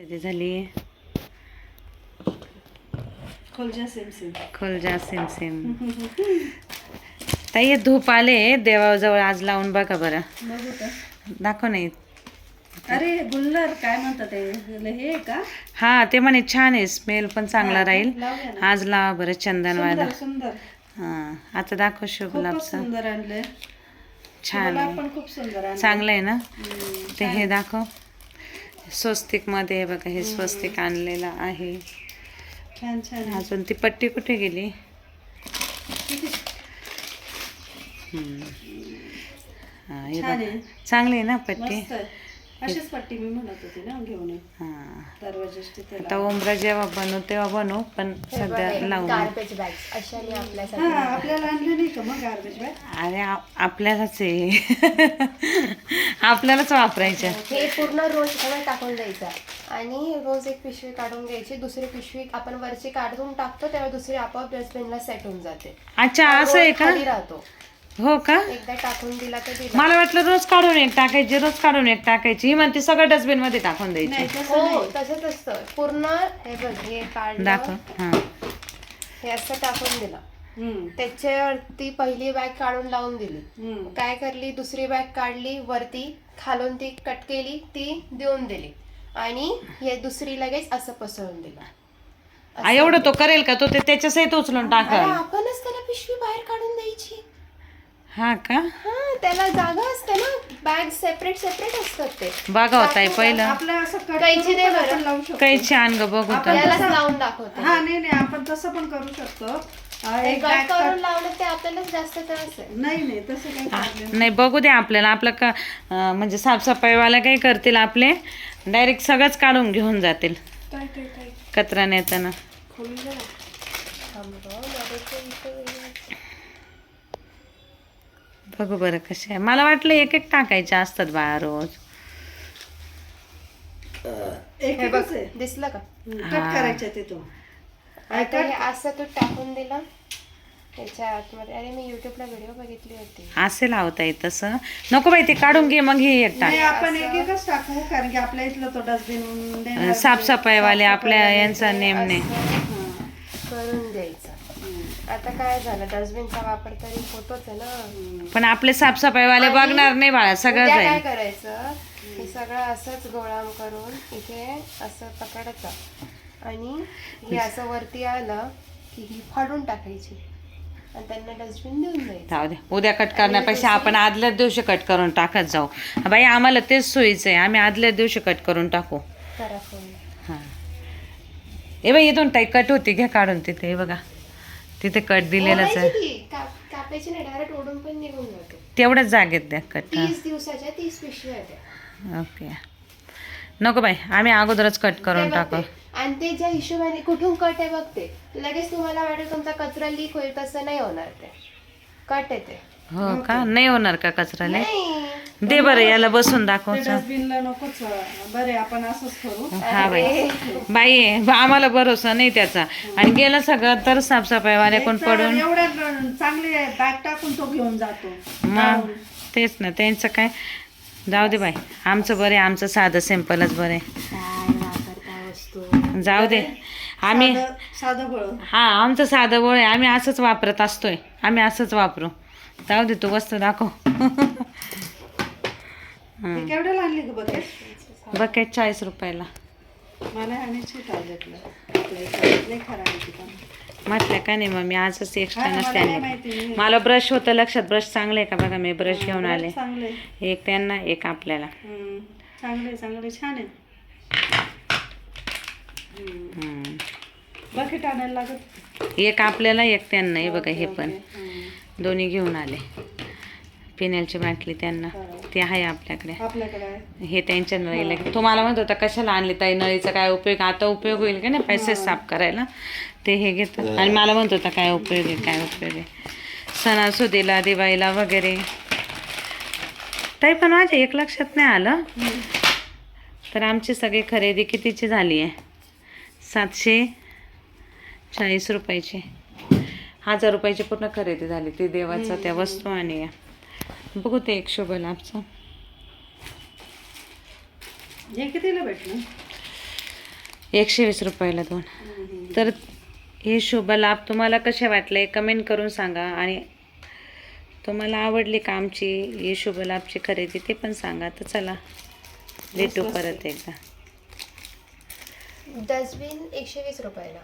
कधी झाली खोलजा सेम सेम. खोलजा सेम सेम. ताई हे धूप आले देवाजवळ आज लावून बघा बरं. बघू का? दाखव नाही. अरे गुल्लर काय म्हणतात ते, हे आहे का? हा ते म्हणे छान आहे, स्मेल पण चांगला राहील. लावूया ना. आज लावा बरं चंदनवाला. सुंदर सुंदर, हा आता दाखव शुभ खूपच लाभचं. सुंदर आणलंय. छान गुलाब आहे, पण खूप सुंदर आणलंय. चांगलं आहे ना. हम्म, ते हे दाखव स्वस्तिक मध्ये हे बघा, हे स्वस्तिक आणलेलं आहे. छान छान आहे. अजून ती पट्टी कुठे गेली? हा हे छान बघ, आहे. चांगली आहे ना पट्टी. मस्त आहे. अशीच पट्टी मी म्हणत होती ना घेऊन ये. हा दरवाजाची तिथे आता उंबरा जेव्हा बनवू तेव्हा बनवू, पण सध्या लावून. गार्बेज बॅग्स अशाने आपल्यासाठी. हा आपल्याला आणले नाही का मग गार्बेज बॅग? अरे आपल्यालाच आहे. आपल्यालाच वापरायचं. हे पूर्ण रोज ह्याच्यामध्ये टाकून द्यायचा आणि रोज एक पिशवी काढून घ्यायची, दुसरी पिशवी आपण वरची काढून टाकतो तेव्हा दुसरी आपोआप डस्टबिनला सेट होऊन जाते. अच्छा असं आहे का? खाली राहतो. हो का? एकदा टाकून दिला तर दिला. मला वाटलं रोज काढून एक टाकायची, रोज काढून एक टाकायची. ही म्हणते सगळं डस्टबिन मध्ये टाकून नाही द्यायची. तसं हो नाही. तसंच असतं पूर्ण. हे बघ हे काढलं, दाखव. हा हे असं टाकून दिलं, हम्म, त्याच्यावरती पहिली बॅग काढून लावून दिली. हम्म. काय करली, दुसरी बॅग काढली वरती खालून ती कट केली, ती देऊन दिली आणि हे दुसरी लगेच असं पसरून दिलं. एवढं तो करेल का? तो ते त्याच्या सहित उचलून अरे टाकाल. आपणच त्याला पिशवी बाहेर काढून द्यायची. हा का? हा त्याला जागा असते ना, बॅग सेपरेट सेपरेट असतात ते. बघा होताय पहिलं. आपलं असं कट कैची करून दे पण बरं. आपण लावू शकतो. काही छान ग बघू तर. त्यालाच लावून दाखवते. हा नाही नाही आपण तसं पण करू शकतो. एक कट बॅग करून कट. लावलं ते आपल्यालाच जास्त त्रास आहे. नाही नाही तसं काही प्रॉब्लेम नाही बघू दे आपल्याला. आपलं का म्हणजे साफसफाईवाला काही करतील आपले, डायरेक्ट सगळंच काढून घेऊन जातील काय काय काय कचरा नेताना. खोलून जा. थांब गं, माझ्या इथे बघू बरं कसे आहे. मला वाटलं एक एक टाकायचे असतात बाळा रोज. एक हे बघ, एकच आहे. दिसलं का? कट करायचं ते तो. आता हे असं तू टाकून दिला त्याच्या आतमध्ये. अरे मी युट्यूबला व्हिडिओ बघितली होती. असे लावता येत तसं. नको बाई ते काढून घे मग हे एक नाही टाक. आपण एक एकच टाकू कारण की आपल्या इथलं तो डस्टबिन साफसफाईवाले आपल्या यांचा नेम नाही. करून द्यायचं. आता काय झालं, डस्टबिनचा वापर तरी होतोच आहे ना. पण आपले साफसफाईवाले बघणार नाही बाळा, सगळं उद्या काय जाईल. करायचं, हे सगळं असंच गोळा करून इथे असं पकडायचं आणि हे असं वरती आलं की ही फाडून टाकायची आणि त्यांना डस्टबिन देऊन द्यायचं. जाऊ दे, उद्या कट करण्यापेक्षा आपण आदल्याच दिवशी कट करून टाकत जाऊ. बाई आम्हाला तेच सोयीचं आहे, आम्ही आदल्याच दिवशी कट करून टाकू. करा फोन. हां ए बाई इथून टाई कट होती, घ्या काढून तिथे. हे बघा तिथे कट दिलेलंच आहे. ओढायची ती, कापायची नाही, डायरेक्ट ओढून पण निघून जाते. तेवढ्याच जागेत द्या कट. 30 दिवसाच्या 30 पिशव्या त्या. ओके नको बाई, आम्ही अगोदरच कट करून ते टाकू. बघते. आणि ते ज्या हिशोबाने कुठून कट आहे बघते, लगेच तुम्हाला वाटेल तुमचा कचरा लीक होईल, तसं नाही होणार. ते कट आहे ते. हो का? नाही होणार का कचराले? नाही. दे बरं याला बसून दाखव. डस्टबिनला नकोच. बरे आपण असंच करू. हा बाई बाई आम्हाला भरोसा नाही त्याचा. आणि गेलं सगळं तर साफसफाईवाले कोण पडून. एवढ्या चांगले बॅग टाकून तो घेऊन जातो. मग तेच ना, त्यांचं काय. जाऊ दे बाई, आमचं बरं आहे, आमचं साधं सिंपलच बरं आहे. काय वापरता वस्तू. जाऊ दे आम्ही. साधं बळ. हा आमचं साधं बोळ आहे, आम्ही असंच वापरत असतोय, आम्ही असंच वापरू. जाऊ दे तू वस्तू दाखव. केवढ्याला आणली ग बकेट? बकेट 40 रुपयाला. मला आणायची टॉयलेटला. नाही खरं आणखी पण. म्हटलं का नाही मग मी आजच एक्स्ट्रा हा, मला नसते नाही आणले. माहिती. मला ब्रश होतं लक्षात, ब्रश चांगले आहे का बघा, मी ब्रश घेऊन आले. चांगले. एक त्यांना एक आपल्याला. चांगले चांगले छान आहे. बकेट आणायला लागत. एक आपल्याला एक त्यांना. हे बघा हे पण दोन्ही घेऊन आले. पिण्याची बाटली त्यांना ती आहे आपल्याकडे. आपल्याकडे आहे. हे त्यांच्या नळीला. तुम्हाला म्हणत होता कशाला आणली ताई नळीचा काय उपयोग, आता उपयोग होईल का नाही पैसे साफ करायला, ते हे घेतात. आणि मला म्हणत होता काय उपयोग आहे, काय उपयोग आहे सणासुदीला दिवाळीला वगैरे. ताई पण माझ्या एक लक्षात नाही आलं, तर आमची सगळी खरेदी कितीची झाली आहे? 740 रुपयाची. 1000 रुपयाची पूर्ण खरेदी झाली. ती देवाचं त्या वस्तू आणि या. बघू ते एक शुभ लाभचं. हे कितीला भेटलं? 120 रुपयाला 2. तर हे शुभ लाभ तुम्हाला कसे वाटले कमेंट करून सांगा. आणि तुम्हाला आवडली का आमची ही शुभ लाभची खरेदी ते पण सांगा. तर चला भेटू परत एकदा. डस्टबिन 120 रुपयाला.